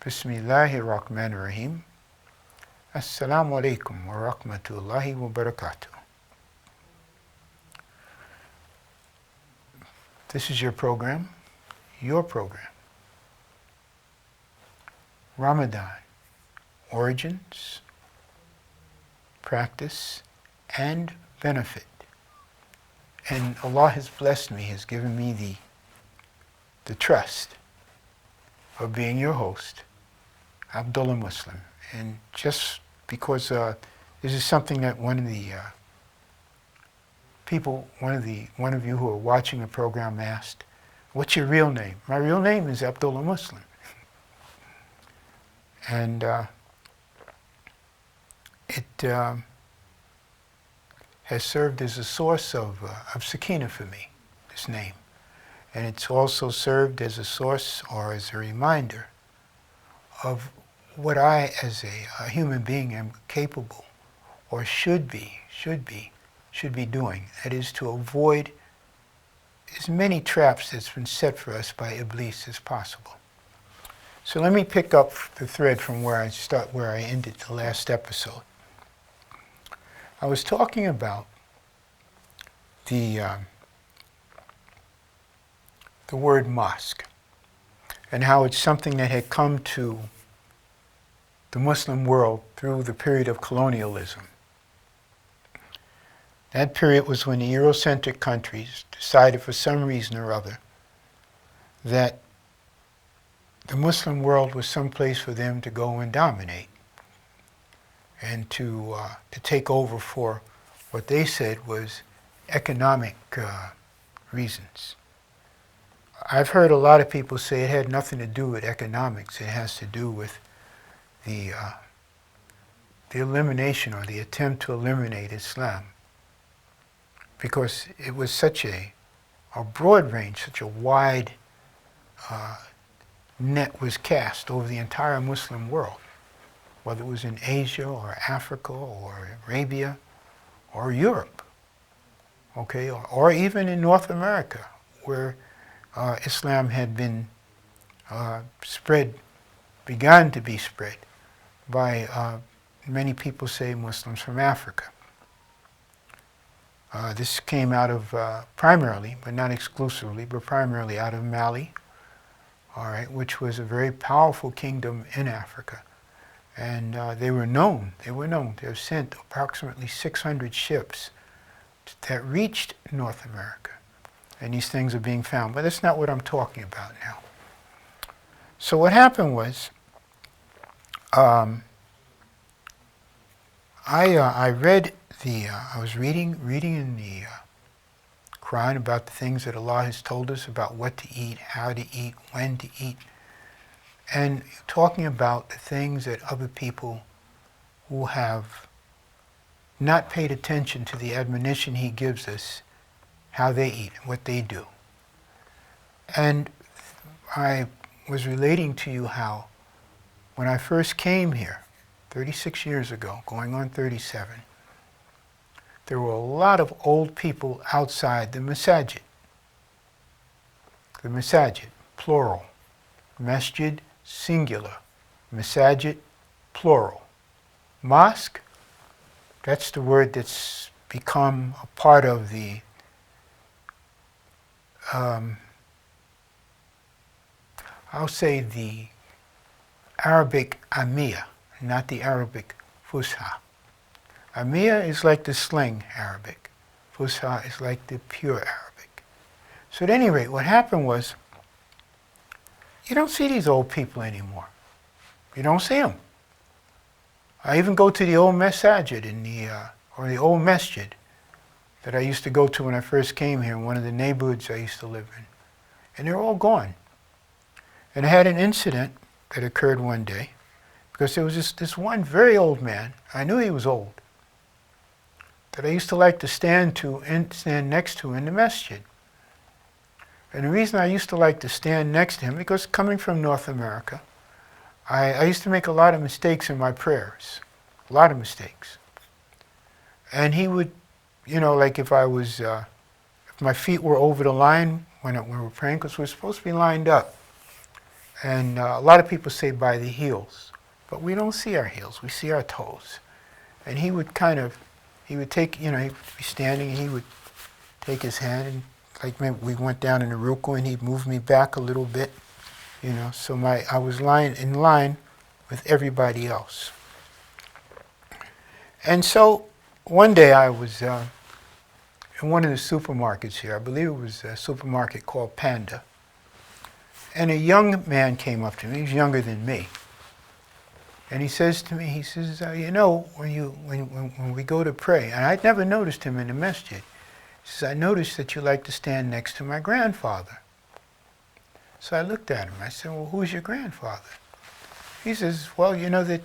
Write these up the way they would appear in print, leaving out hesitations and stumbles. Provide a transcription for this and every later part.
Bismillahirrahmanirrahim. Assalamu alaikum wa rahmatullahi wa barakatuh. This is your program, Ramadan, origins, practice, and benefit. And Allah has blessed me, has given me the trust of being your host, Abdullah Muslim. And just because this is something that one of the people, one of you who are watching the program asked, what's your real name? My real name is Abdullah Muslim. And it has served as a source of sakina for me, this name. And it's also served as a source or as a reminder of what I, as a human being, am capable or should be doing. That is to avoid as many traps that's been set for us by Iblis as possible. So let me pick up the thread from where I ended the last episode. I was talking about the word mosque and how it's something that had come to the Muslim world through the period of colonialism. That period was when the Eurocentric countries decided for some reason or other that the Muslim world was some place for them to go and dominate and to take over for what they said was economic reasons. I've heard a lot of people say it had nothing to do with economics. It has to do with the elimination or the attempt to eliminate Islam, because it was such a broad range, such a wide net was cast over the entire Muslim world, whether it was in Asia or Africa or Arabia or Europe, okay, or even in North America, where Islam had been begun to be spread by many people say Muslims from Africa. This came out of primarily, but not exclusively, but primarily out of Mali, all right, which was a very powerful kingdom in Africa. And they were known to have sent approximately 600 ships that reached North America. And these things are being found. But that's not what I'm talking about now. So what happened was, I read I was reading in the Quran about the things that Allah has told us about what to eat, how to eat, when to eat, and talking about the things that other people who have not paid attention to the admonition He gives us, how they eat, what they do. And I was relating to you how when I first came here, 36 years ago, going on 37, there were a lot of old people outside the masajid. The masajid, plural. Masjid, singular. Masajid, plural. Mosque, that's the word that's become a part of the I'll say the Arabic Amiya, not the Arabic Fusha. Amiya is like the slang Arabic. Fusha is like the pure Arabic. So at any rate, what happened was, you don't see these old people anymore. You don't see them. I even go to the old masajid or the old masjid that I used to go to when I first came here in one of the neighborhoods I used to live in. And they're all gone. And I had an incident that occurred one day, because there was this one very old man, I knew he was old, that I used to like to stand next to in the masjid. And the reason I used to like to stand next to him, because coming from North America, I used to make a lot of mistakes in my prayers, a lot of mistakes. And he would, like if my feet were over the line when we were praying, because we're supposed to be lined up. And a lot of people say by the heels, but we don't see our heels, we see our toes. And he would take, he'd be standing and he would take his hand and like maybe we went down in a ruku and he'd move me back a little bit, so I was lying in line with everybody else. And so one day I was in one of the supermarkets here, I believe it was a supermarket called Panda, and a young man came up to me, he's younger than me, and he says to me, he says, when we go to pray, and I'd never noticed him in the masjid, he says, I noticed that you like to stand next to my grandfather. So I looked at him, I said, well, who's your grandfather? He says, well, that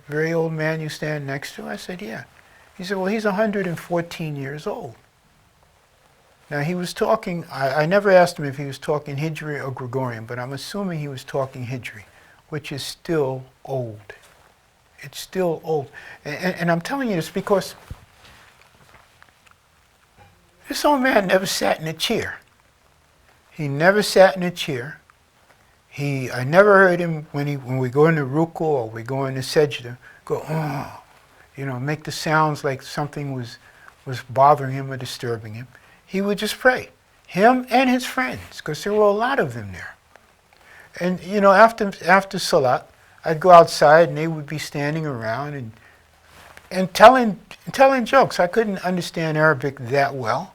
very old man you stand next to? I said, yeah. He said, well, he's 114 years old. Now he was talking, I never asked him if he was talking Hijri or Gregorian, but I'm assuming he was talking Hijri, which is still old. It's still old. And I'm telling you this because this old man never sat in a chair. He never sat in a chair. I never heard him when we go into ruku or we go into sajda, go, make the sounds like something was bothering him or disturbing him. He would just pray, him and his friends, because there were a lot of them there. And after salat, I'd go outside and they would be standing around and telling jokes. I couldn't understand Arabic that well,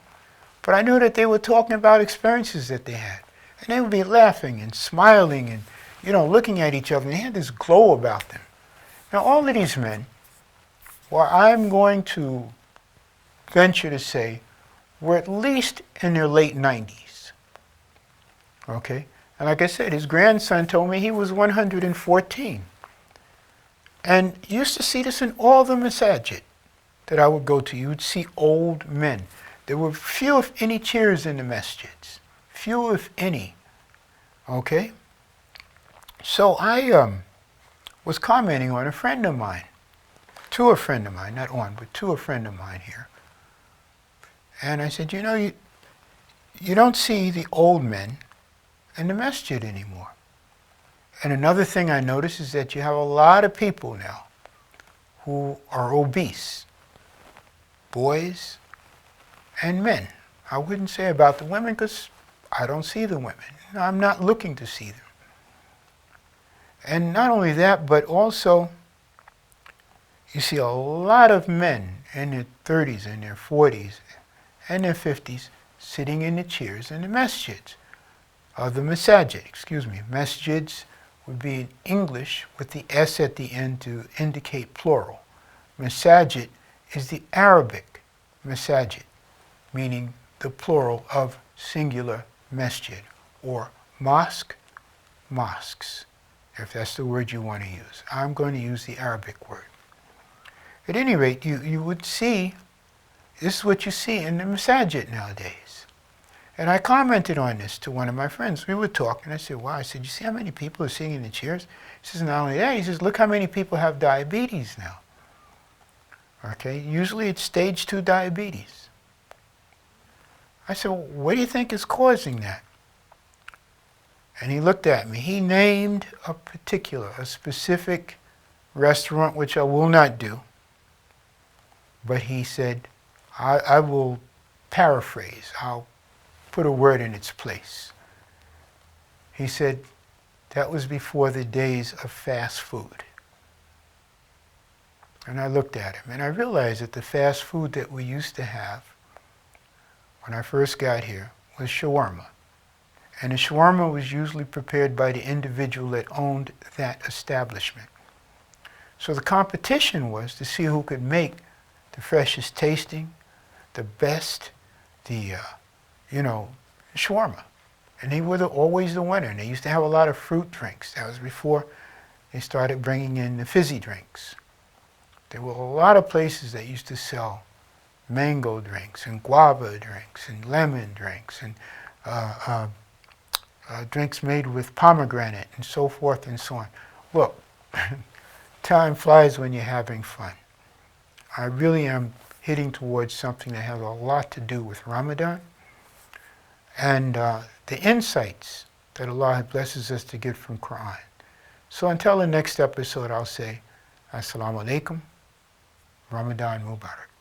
but I knew that they were talking about experiences that they had. And they would be laughing and smiling and, looking at each other. And they had this glow about them. Now, all of these men, I'm going to venture to say, were at least in their late 90s. Okay? And like I said, his grandson told me he was 114. And you used to see this in all the masajid that I would go to. You would see old men. There were few, if any, chairs in the masjids. Few, if any. Okay? So I was commenting on a friend of mine. To a friend of mine, not on, but to a friend of mine here. And I said, you don't see the old men in the masjid anymore. And another thing I noticed is that you have a lot of people now who are obese. Boys and men. I wouldn't say about the women because I don't see the women. I'm not looking to see them. And not only that, but also you see a lot of men in their 30s and their 40s and their 50s sitting in the chairs in the masjids. The masajid, Masjids would be in English with the S at the end to indicate plural. Masajid is the Arabic masajid, meaning the plural of singular masjid, or mosque, mosques, if that's the word you want to use. I'm going to use the Arabic word. At any rate, you would see, this is what you see in the masajid nowadays. And I commented on this to one of my friends. We were talking. I said, wow. I said, you see how many people are sitting in the chairs? He says, not only that, he says, look how many people have diabetes now. Okay, usually it's stage 2 diabetes. I said, well, what do you think is causing that? And he looked at me. He named a specific restaurant, which I will not do. But he said, I will paraphrase. I'll put a word in its place. He said, that was before the days of fast food. And I looked at him, and I realized that the fast food that we used to have when I first got here was shawarma. And the shawarma was usually prepared by the individual that owned that establishment. So the competition was to see who could make the freshest tasting, the best, shawarma. And they were always the winner. And they used to have a lot of fruit drinks. That was before they started bringing in the fizzy drinks. There were a lot of places that used to sell mango drinks and guava drinks and lemon drinks and drinks made with pomegranate and so forth and so on. Look, time flies when you're having fun. I really am hitting towards something that has a lot to do with Ramadan. And the insights that Allah blesses us to get from Quran. So until the next episode, I'll say, Assalamu alaikum, Ramadan Mubarak.